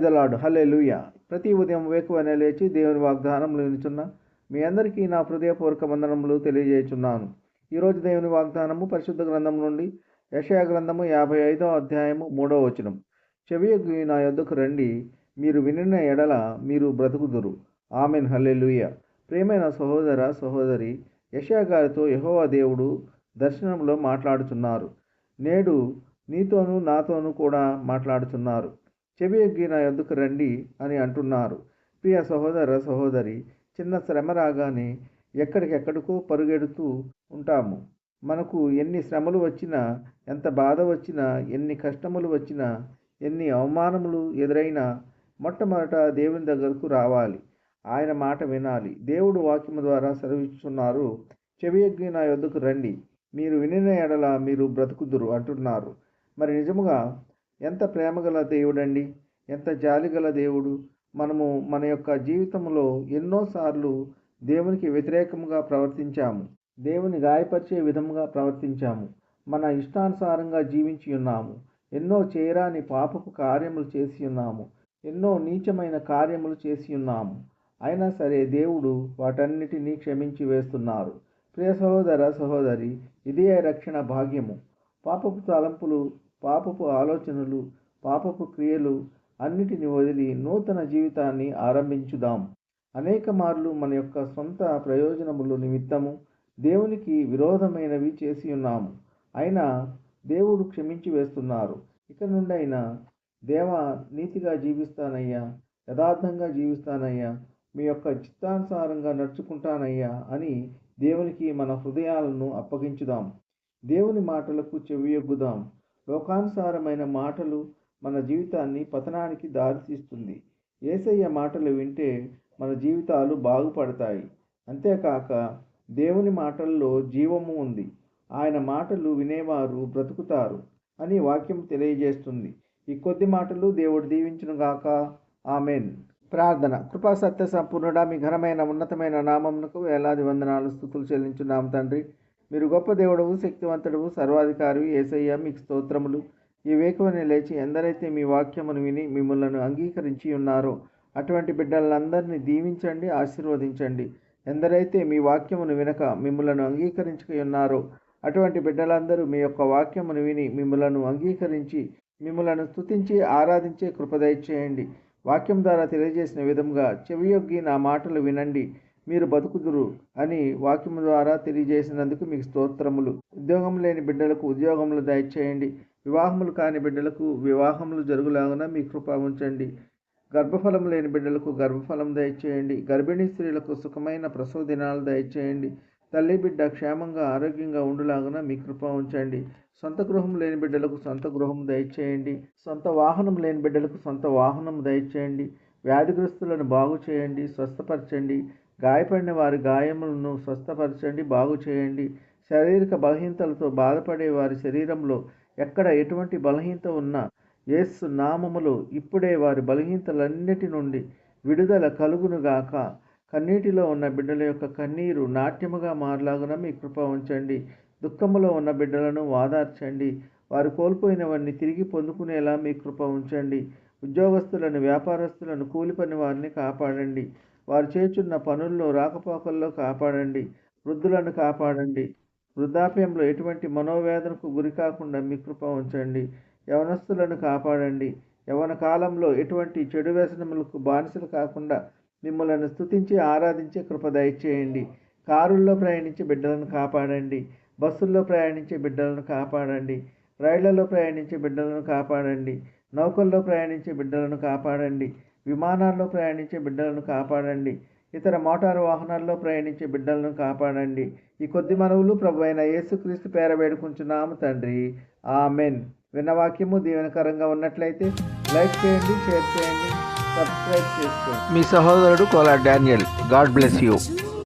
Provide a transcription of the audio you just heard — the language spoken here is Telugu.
The lord. హల్లెలూయా. ప్రతి ఉదయం వేకువనే లేచి దేవుని వాగ్దానములు వినుచున్న మీ అందరికీ నా హృదయపూర్వక వందనములు తెలియజేయుచున్నాను. ఈరోజు దేవుని వాగ్దానము పరిశుద్ధ గ్రంథం నుండి యెషయా గ్రంథము 55వ అధ్యాయము 3వ వచనం. చెవియొగ్గి నా యొద్దకు రండి, మీరు వినిన ఎడల మీరు బ్రతుకుదురు. ఆమెన్. హల్లెలూయా. ప్రియమైన సహోదర సహోదరి, యెషయా గారితో యెహోవా దేవుడు దర్శనంలో మాట్లాడుచున్నారు. నేడు నీతోనూ నాతోనూ కూడా మాట్లాడుచున్నారు. చెవియొగ్గి నా యొద్దకు రండి అని అంటున్నారు. ప్రియ సహోదర సహోదరి, చిన్న శ్రమ రాగానే ఎక్కడికెక్కడికో పరుగెడుతూ ఉంటాము. మనకు ఎన్ని శ్రమలు వచ్చినా, ఎంత బాధ వచ్చినా, ఎన్ని కష్టములు వచ్చినా, ఎన్ని అవమానములు ఎదురైనా మొట్టమొదట దేవుని దగ్గరకు రావాలి. ఆయన మాట వినాలి. దేవుడు వాక్యము ద్వారా సెలవిస్తున్నారు. చెవియొగ్గి నా యొద్దకు రండి, మీరు వినిన ఎడల మీరు బ్రతుకుదురు అంటున్నారు. మరి నిజముగా ఎంత ప్రేమగల దేవుడండి, ఎంత జాలిగల దేవుడు. మనము మన యొక్క జీవితంలో ఎన్నోసార్లు దేవునికి వ్యతిరేకంగా ప్రవర్తించాము, దేవుని గాయపరిచే విధంగా ప్రవర్తించాము, మన ఇష్టానుసారంగా జీవించి ఉన్నాము, ఎన్నో చేయరాని పాపపు కార్యములు చేసి ఉన్నాము, ఎన్నో నీచమైన కార్యములు చేసి ఉన్నాము. అయినా సరే దేవుడు వాటన్నిటినీ క్షమించి వేస్తున్నారు. ప్రియ సహోదర సహోదరి, ఇదే రక్షణ భాగ్యము. పాపపు తలంపులు, పాపపు ఆలోచనలు, పాపపు క్రియలు అన్నిటిని వదిలి నూతన జీవితాన్ని ఆరంభించుదాం. అనేక మార్లు మన యొక్క సొంత ప్రయోజనముల నిమిత్తము దేవునికి విరోధమైనవి చేసి ఉన్నాము. అయినా దేవుడు క్షమించి వేస్తున్నారు. ఇక నుండైనా దేవా, నీతిగా జీవిస్తానయ్యా, యథార్థంగా జీవిస్తానయ్యా, మీ యొక్క చిత్తానుసారంగా నడుచుకుంటానయ్యా అని దేవునికి మన హృదయాలను అప్పగించుదాం. దేవుని మాటలకు చెవియొగ్గుదాం. లోకానుసారమైన మాటలు మన జీవితాన్ని పతనానికి దారితీస్తుంది. యేసయ్య మాటలు వింటే మన జీవితాలు బాగుపడతాయి. అంతేకాక దేవుని మాటల్లో జీవము ఉంది. ఆయన మాటలు వినేవారు బ్రతుకుతారు అని వాక్యం తెలియజేస్తుంది. ఈ కొద్ది మాటలు దేవుడు దీవించునుగాక. ఆమెన్. ప్రార్థన. కృపా సత్య సంపూర్ణుడా, మీ ఘనమైన ఉన్నతమైన నామమునకు వేలాది వందనాలు స్తుతులు చెల్లించున్నాము తండ్రి. మీరు గొప్ప దేవుడవు, శక్తివంతుడవు, సర్వాధికారివి. యేసయ్య, మీకు స్తోత్రములు. ఈ వేకువనే లేచి ఎందరైతే మీ వాక్యమును విని మిమ్మల్ని అంగీకరించి ఉన్నారో అటువంటి బిడ్డలందరినీ దీవించండి, ఆశీర్వదించండి. ఎందరైతే మీ వాక్యమును వినక మిమ్మల్ని అంగీకరించక ఉన్నారో అటువంటి బిడ్డలందరూ మీ యొక్క వాక్యమును విని మిమ్మల్ని అంగీకరించి మిమ్మల్ని స్తుతించి ఆరాధించే కృప దయచేయండి. వాక్యం ద్వారా తెలియజేసిన విధంగా చెవియొగ్గి నా మాటలు వినండి, మీరు బతుకుదురు అని వాక్యం ద్వారా తెలియజేసినందుకు మీకు స్తోత్రములు. ఉద్యోగం లేని బిడ్డలకు ఉద్యోగములు దయచేయండి. వివాహములు కాని బిడ్డలకు వివాహములు జరుగులాగున మీ కృప ఉంచండి. గర్భఫలం లేని బిడ్డలకు గర్భఫలం దయచేయండి. గర్భిణీ స్త్రీలకు సుఖమైన ప్రసవ దినాలు దయచేయండి. తల్లి బిడ్డ క్షేమంగా ఆరోగ్యంగా ఉండులాగున మీ కృప ఉంచండి. సొంత గృహం లేని బిడ్డలకు సొంత గృహం దయచేయండి. సొంత వాహనం లేని బిడ్డలకు సొంత వాహనం దయచేయండి. వ్యాధిగ్రస్తులను బాగు చేయండి, స్వస్థపరచండి. గాయపడిన వారి గాయములను స్వస్థపరచండి, బాగు చేయండి. శారీరక బలహీనతలతో బాధపడే వారి శరీరంలో ఎక్కడ ఎటువంటి బలహీనత ఉన్నా యేసు నామములో ఇప్పుడే వారి బలహీనతలన్నిటి నుండి విడుదల కలుగునుగాక. కన్నీటిలో ఉన్న బిడ్డల యొక్క కన్నీరు నాట్యముగా మారలాగున మీ కృప ఉంచండి. దుఃఖములో ఉన్న బిడ్డలను వాదార్చండి. వారు కోల్పోయినవన్నీ తిరిగి పొందుకునేలా మీ కృప ఉంచండి. ఉద్యోగస్తులను, వ్యాపారస్తులను, కూలి పని వారిని కాపాడండి. వారు చేస్తున్న పనుల్లో, రాకపోకల్లో కాపాడండి. వృద్ధులను కాపాడండి. వృద్ధాప్యంలో ఎటువంటి మనోవేదనకు గురి కాకుండా మీ కృప ఉంచండి. యవనస్తులను కాపాడండి. యవన కాలంలో ఎటువంటి చెడు వ్యసనములకు బానిసలు కాకుండా మిమ్మల్ని స్తుతించి ఆరాధించే కృప దయచేయండి. కారుల్లో ప్రయాణించే బిడ్డలను కాపాడండి. బస్సుల్లో ప్రయాణించే బిడ్డలను కాపాడండి. రైళ్లలో ప్రయాణించే బిడ్డలను కాపాడండి. నౌకల్లో ప్రయాణించే బిడ్డలను కాపాడండి. విమానాల్లో ప్రయాణించే బిడ్డలను కాపాడండి. ఇతర మోటారు వాహనాల్లో ప్రయాణించే బిడ్డలను కాపాడండి. ఈ కొద్ది మనవులు ప్రభువైన యేసుక్రీస్తు పేర వేడుకుంటున్నాము తండ్రి. ఆమెన్. విన్న వాక్యము దీవెనకరంగా ఉన్నట్లయితే లైక్ చేయండి, షేర్ చేయండి, సబ్స్క్రైబ్ చేసుకోండి. మీ సహోదరుడు Kola Daniel. God bless you.